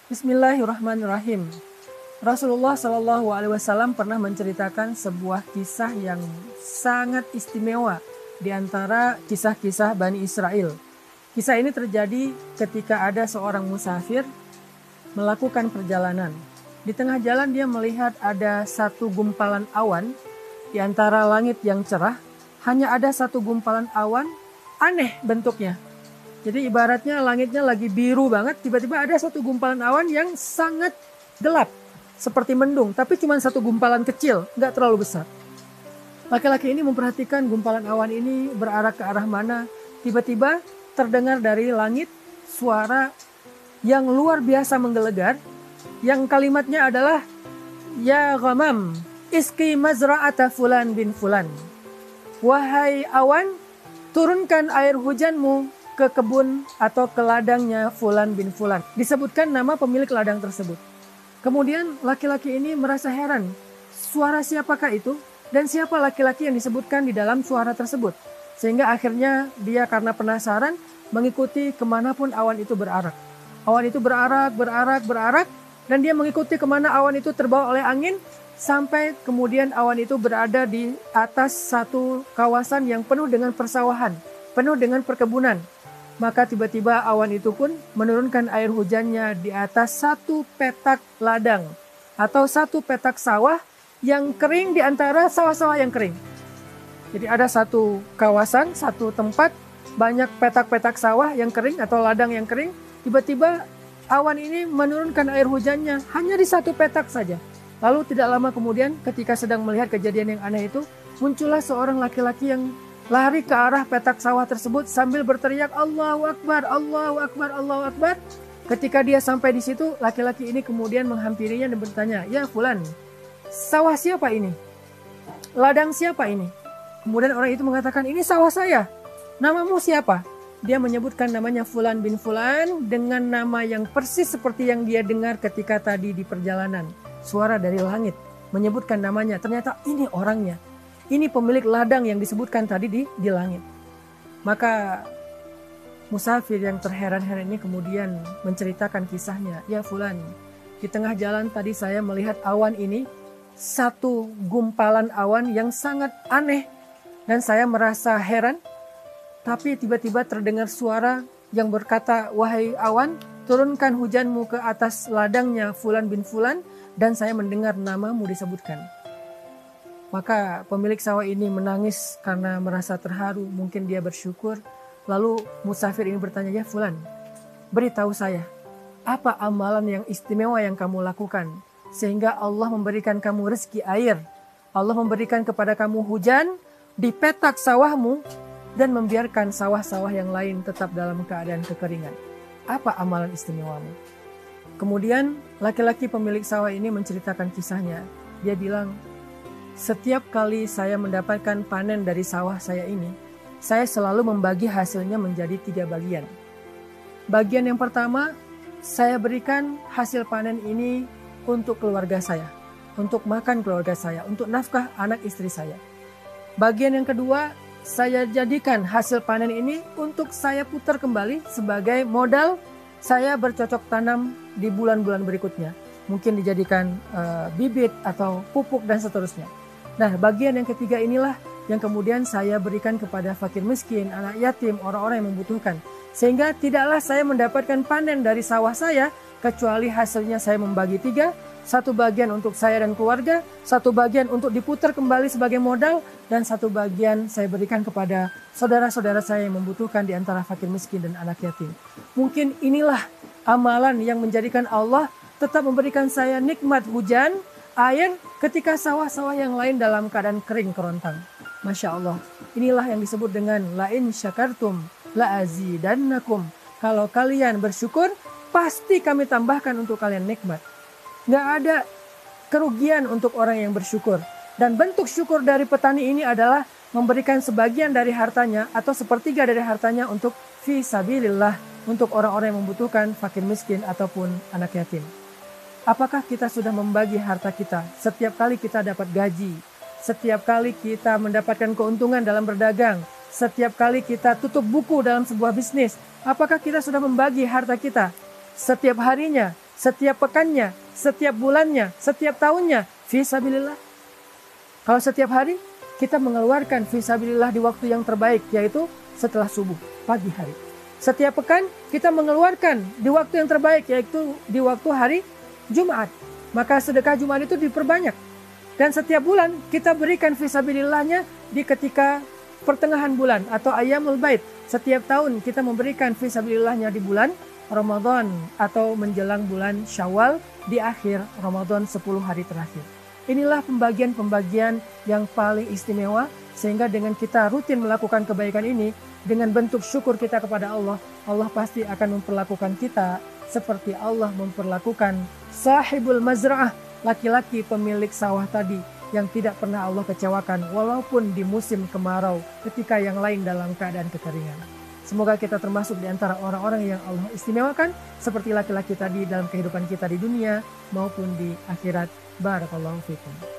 Bismillahirrahmanirrahim. Rasulullah Shallallahu Alaihi Wasallam pernah menceritakan sebuah kisah yang sangat istimewa di antara kisah-kisah Bani Israel. Kisah ini terjadi ketika ada seorang musafir melakukan perjalanan. Di tengah jalan dia melihat ada satu gumpalan awan di antara langit yang cerah. Hanya ada satu gumpalan awan, aneh bentuknya. Jadi ibaratnya langitnya lagi biru banget, tiba-tiba ada satu gumpalan awan yang sangat gelap. Seperti mendung, tapi cuma satu gumpalan kecil, nggak terlalu besar. Laki-laki ini memperhatikan gumpalan awan ini berarah ke arah mana. Tiba-tiba terdengar dari langit suara yang luar biasa menggelegar. Yang kalimatnya adalah, Ya ghamam, iski mazra'ata fulan bin fulan. Wahai awan, turunkan air hujanmu ke kebun atau ke ladangnya Fulan bin Fulan. Disebutkan nama pemilik ladang tersebut. Kemudian laki-laki ini merasa heran. Suara siapakah itu? Dan siapa laki-laki yang disebutkan di dalam suara tersebut? Sehingga akhirnya dia karena penasaran mengikuti kemanapun awan itu berarak. Awan itu berarak. Dan dia mengikuti kemana awan itu terbawa oleh angin. Sampai kemudian awan itu berada di atas satu kawasan yang penuh dengan persawahan. Penuh dengan perkebunan. Maka tiba-tiba awan itu pun menurunkan air hujannya di atas satu petak ladang atau satu petak sawah yang kering di antara sawah-sawah yang kering. Jadi ada satu kawasan, satu tempat, banyak petak-petak sawah yang kering atau ladang yang kering. Tiba-tiba awan ini menurunkan air hujannya hanya di satu petak saja. Lalu tidak lama kemudian ketika sedang melihat kejadian yang aneh itu, muncullah seorang laki-laki yang lari ke arah petak sawah tersebut sambil berteriak Allahu Akbar, Allahu Akbar, Allahu Akbar. Ketika dia sampai di situ, laki-laki ini kemudian menghampirinya dan bertanya, Ya Fulan, sawah siapa ini? Ladang siapa ini? Kemudian orang itu mengatakan, ini sawah saya. Namamu siapa? Dia menyebutkan namanya Fulan bin Fulan dengan nama yang persis seperti yang dia dengar ketika tadi di perjalanan. Suara dari langit menyebutkan namanya, ternyata ini orangnya. Ini pemilik ladang yang disebutkan tadi di langit. Maka musafir yang terheran-heran ini kemudian menceritakan kisahnya. Ya Fulan, di tengah jalan tadi saya melihat awan ini. Satu gumpalan awan yang sangat aneh. Dan saya merasa heran. Tapi tiba-tiba terdengar suara yang berkata, Wahai awan, turunkan hujanmu ke atas ladangnya Fulan bin Fulan. Dan saya mendengar namamu disebutkan. Maka pemilik sawah ini menangis karena merasa terharu, mungkin dia bersyukur. Lalu musafir ini bertanya, Ya Fulan, beritahu saya, apa amalan yang istimewa yang kamu lakukan? Sehingga Allah memberikan kamu rezeki air. Allah memberikan kepada kamu hujan di petak sawahmu dan membiarkan sawah-sawah yang lain tetap dalam keadaan kekeringan. Apa amalan istimewamu? Kemudian laki-laki pemilik sawah ini menceritakan kisahnya. Dia bilang, setiap kali saya mendapatkan panen dari sawah saya ini, saya selalu membagi hasilnya menjadi 3 bagian. Bagian yang pertama, saya berikan hasil panen ini untuk keluarga saya, untuk makan keluarga saya, untuk nafkah anak istri saya. Bagian yang kedua, saya jadikan hasil panen ini untuk saya putar kembali sebagai modal saya bercocok tanam di bulan-bulan berikutnya. Mungkin dijadikan bibit atau pupuk dan seterusnya. Nah, bagian yang ketiga inilah yang kemudian saya berikan kepada fakir miskin, anak yatim, orang-orang yang membutuhkan. Sehingga tidaklah saya mendapatkan panen dari sawah saya, kecuali hasilnya saya membagi 3. 1 bagian untuk saya dan keluarga, 1 bagian untuk diputar kembali sebagai modal, dan 1 bagian saya berikan kepada saudara-saudara saya yang membutuhkan di antara fakir miskin dan anak yatim. Mungkin inilah amalan yang menjadikan Allah tetap memberikan saya nikmat hujan, air ketika sawah-sawah yang lain dalam keadaan kering kerontang. Masya Allah, inilah yang disebut dengan la'in syakartum la'azidannakum. Kalau kalian bersyukur, pasti kami tambahkan untuk kalian nikmat. Nggak ada kerugian untuk orang yang bersyukur. Dan bentuk syukur dari petani ini adalah memberikan sebagian dari hartanya atau sepertiga dari hartanya untuk fisabilillah, untuk orang-orang yang membutuhkan, fakir miskin ataupun anak yatim. Apakah kita sudah membagi harta kita setiap kali kita dapat gaji, setiap kali kita mendapatkan keuntungan dalam berdagang, setiap kali kita tutup buku dalam sebuah bisnis? Apakah kita sudah membagi harta kita setiap harinya setiap pekannya, setiap bulannya, setiap tahunnya, fisabilillah. Kalau setiap hari kita mengeluarkan fisabilillah di waktu yang terbaik, yaitu setelah subuh, pagi hari. Setiap pekan kita mengeluarkan di waktu yang terbaik, yaitu di waktu hari Jumat. Maka sedekah Jumat itu diperbanyak. Dan setiap bulan kita berikan fisabilillahnya di ketika pertengahan bulan atau ayyamul bait. Setiap tahun kita memberikan fisabilillahnya di bulan Ramadan atau menjelang bulan Syawal di akhir Ramadan 10 hari terakhir. Inilah pembagian-pembagian yang paling istimewa, sehingga dengan kita rutin melakukan kebaikan ini, dengan bentuk syukur kita kepada Allah, Allah pasti akan memperlakukan kita seperti Allah memperlakukan sahibul mazra'ah, laki-laki pemilik sawah tadi, yang tidak pernah Allah kecewakan walaupun di musim kemarau ketika yang lain dalam keadaan kekeringan. Semoga kita termasuk di antara orang-orang yang Allah istimewakan seperti laki-laki tadi dalam kehidupan kita di dunia maupun di akhirat. Barakallahu fikum.